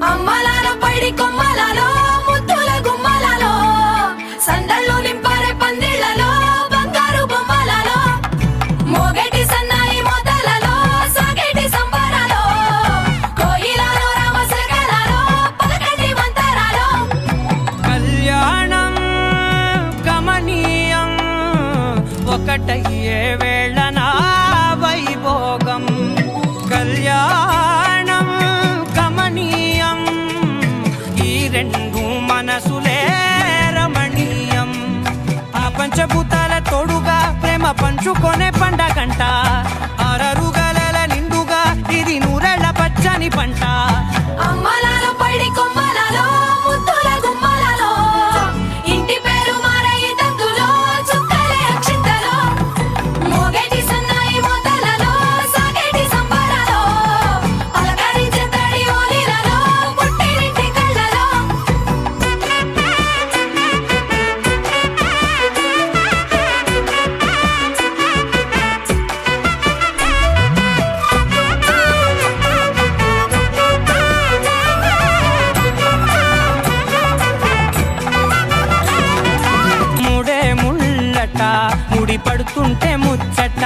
అమ్మలాల పైడి కొమ్మలలో ముద్దుల గుమ్మలలో సందళ్ళు నింపారే పందిళ్లలో బంగారు బొమ్మలలో మోగేటి సన్నాయి మోతలలో సాగేటి సంబరాలో కోయిలలో రామసగలలో పలకటి మంతరాలో కళ్యాణం గమనీయం ఒకటయ్యే వేళన వైభోగం కళ్యాణం గమనీయం ఈ రెండు మనసులే రమణీయం ఆ పంచభూతాల తోడుగా ప్రేమ పంచుకొనే పండగంట అరరుగల నిండుగా ఇది నూరెళ్ళ పచ్చని పంట అమ్మలాల పైడి కొమ్మలలో ముద్దుల గుమ్మలలో ఇంటి పేరు మారయి తందులో చుక్కలే అక్షింతలో మోగేటి సన్నాయి మోతలలో సాగేటి సంబరాలో పలకరించే తడి ఓలిలలో పుట్టినింటి కళ్ళలో మూడే ముళ్ళట ముడి పడుతుంటే ముచ్చట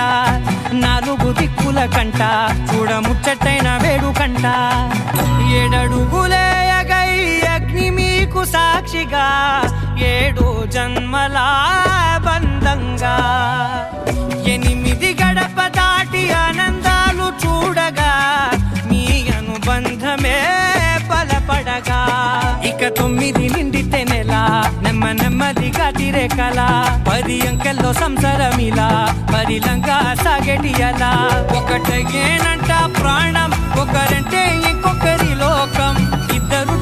నాలుగు దిక్కుల కంట చూడ ముచ్చటైన వేడుకంట ఏడడుగులే ఎగై అగ్ని మీకు సాక్షిగా ఏడు జన్మల బంధంగా ఎనిమిది గడప దాటి ఆనందాలు చూడగా మీ అనుబంధమే బలపడగా ఇక 9 నిండితే నెల నెమ్మదిగా తిరే కల 10 అంకెల్లో సంసారమిలా పరిలంగా సాగేటి అలా ఒకటేనంట ప్రాణం ఒకరంటే ఇంకొకరి లోకం ఇద్దరు